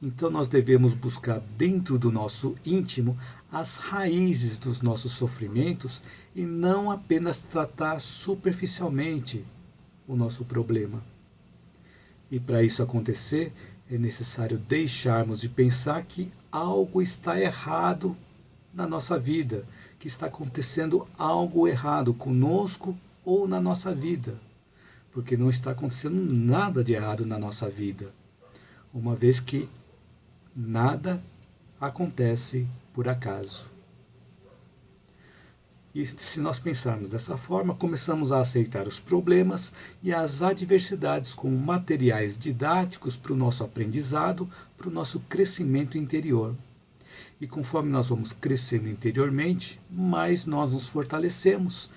Então nós devemos buscar dentro do nosso íntimo as raízes dos nossos sofrimentos e não apenas tratar superficialmente o nosso problema. E para isso acontecer, é necessário deixarmos de pensar que algo está errado na nossa vida, que está acontecendo algo errado conosco ou na nossa vida, porque não está acontecendo nada de errado na nossa vida, uma vez que nada acontece por acaso. E se nós pensarmos dessa forma, começamos a aceitar os problemas e as adversidades como materiais didáticos para o nosso aprendizado, para o nosso crescimento interior. E conforme nós vamos crescendo interiormente, mais nós nos fortalecemos.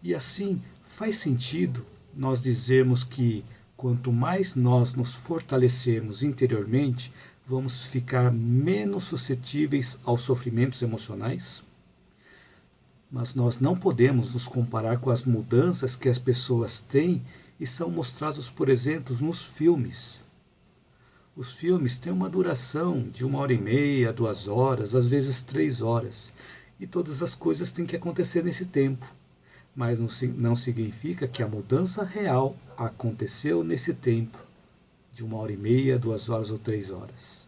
E assim faz sentido nós dizermos que quanto mais nós nos fortalecermos interiormente, vamos ficar menos suscetíveis aos sofrimentos emocionais. Mas nós não podemos nos comparar com as mudanças que as pessoas têm e são mostradas, por exemplo, nos filmes. Os filmes têm uma duração de 1h30, 2 horas, às vezes 3 horas. E todas as coisas têm que acontecer nesse tempo. Mas não significa que a mudança real aconteceu nesse tempo, de 1h30, 2 horas ou 3 horas.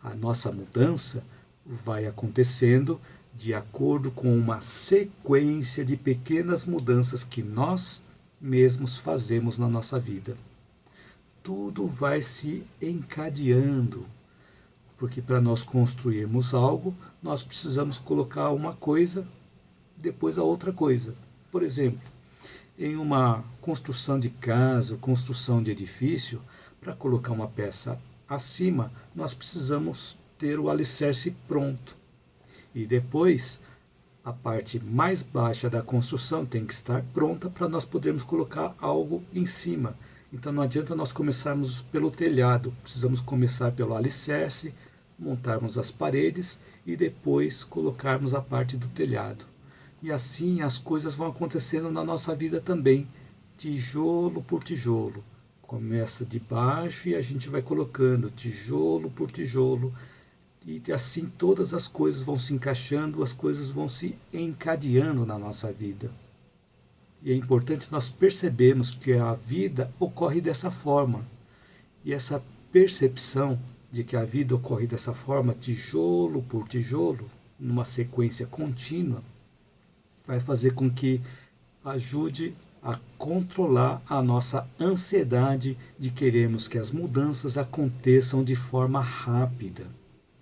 A nossa mudança vai acontecendo de acordo com uma sequência de pequenas mudanças que nós mesmos fazemos na nossa vida. Tudo vai se encadeando, porque para nós construirmos algo, nós precisamos colocar uma coisa, depois a outra coisa. Por exemplo, em uma construção de casa, construção de edifício, para colocar uma peça acima, nós precisamos ter o alicerce pronto. E depois, a parte mais baixa da construção tem que estar pronta para nós podermos colocar algo em cima. Então não adianta nós começarmos pelo telhado, precisamos começar pelo alicerce, montarmos as paredes e depois colocarmos a parte do telhado. E assim as coisas vão acontecendo na nossa vida também, tijolo por tijolo. Começa de baixo e a gente vai colocando tijolo por tijolo. E assim todas as coisas vão se encaixando, as coisas vão se encadeando na nossa vida. E é importante nós percebermos que a vida ocorre dessa forma. E essa percepção de que a vida ocorre dessa forma, tijolo por tijolo, numa sequência contínua, vai fazer com que ajude a controlar a nossa ansiedade de querermos que as mudanças aconteçam de forma rápida.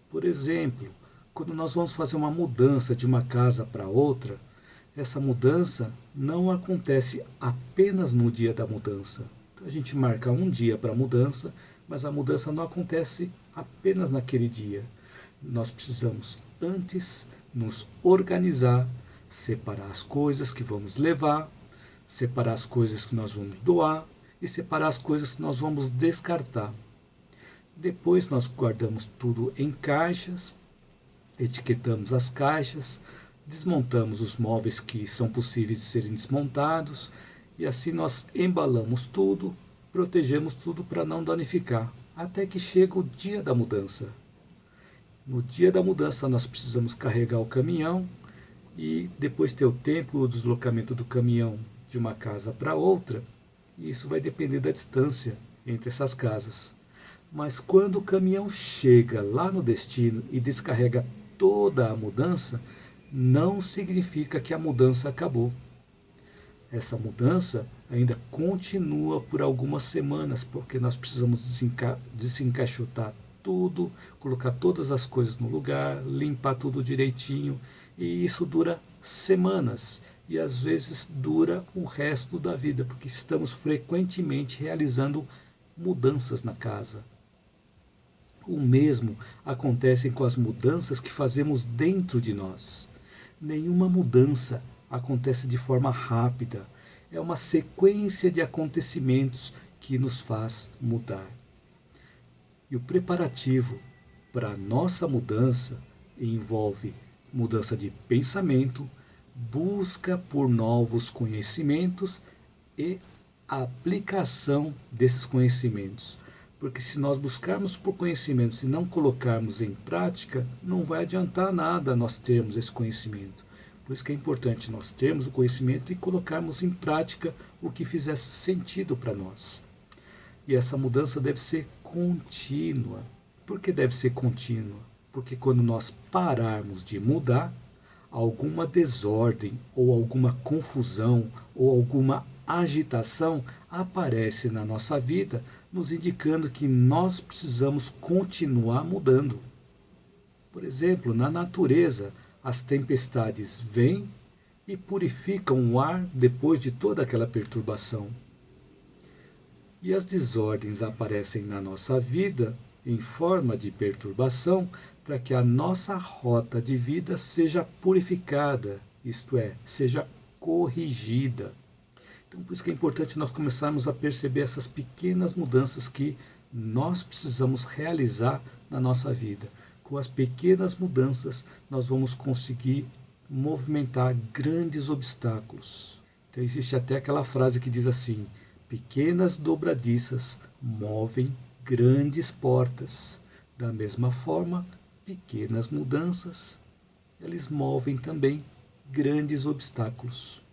Por exemplo, quando nós vamos fazer uma mudança de uma casa para outra, essa mudança não acontece apenas no dia da mudança. Então, a gente marca um dia para a mudança, mas a mudança não acontece apenas naquele dia. Nós precisamos antes nos organizar, separar as coisas que vamos levar, separar as coisas que nós vamos doar e separar as coisas que nós vamos descartar. Depois nós guardamos tudo em caixas, etiquetamos as caixas, desmontamos os móveis que são possíveis de serem desmontados e assim nós embalamos tudo, protegemos tudo para não danificar, até que chega o dia da mudança. No dia da mudança nós precisamos carregar o caminhão e depois ter o tempo, o deslocamento do caminhão de uma casa para outra, e isso vai depender da distância entre essas casas. Mas quando o caminhão chega lá no destino e descarrega toda a mudança, não significa que a mudança acabou. Essa mudança ainda continua por algumas semanas, porque nós precisamos desencaixotar tudo, colocar todas as coisas no lugar, limpar tudo direitinho, e isso dura semanas. E às vezes dura o resto da vida, porque estamos frequentemente realizando mudanças na casa. O mesmo acontece com as mudanças que fazemos dentro de nós. Nenhuma mudança acontece de forma rápida. É uma sequência de acontecimentos que nos faz mudar. E o preparativo para a nossa mudança envolve mudança de pensamento, busca por novos conhecimentos e aplicação desses conhecimentos, Porque se nós buscarmos por conhecimento, se não colocarmos em prática, não vai adiantar nada nós termos esse conhecimento. Por isso que é importante nós termos o conhecimento e colocarmos em prática o que fizesse sentido para nós. E essa mudança deve ser contínua. Por que deve ser contínua? Porque quando nós pararmos de mudar, alguma desordem ou alguma confusão ou alguma agitação aparece na nossa vida, nos indicando que nós precisamos continuar mudando. Por exemplo, na natureza, as tempestades vêm e purificam o ar depois de toda aquela perturbação. E as desordens aparecem na nossa vida em forma de perturbação para que a nossa rota de vida seja purificada, isto é, seja corrigida. Então, por isso que é importante nós começarmos a perceber essas pequenas mudanças que nós precisamos realizar na nossa vida. Com as pequenas mudanças, nós vamos conseguir movimentar grandes obstáculos. Então, existe até aquela frase que diz assim: pequenas dobradiças movem grandes portas. Da mesma forma, pequenas mudanças, eles movem também grandes obstáculos.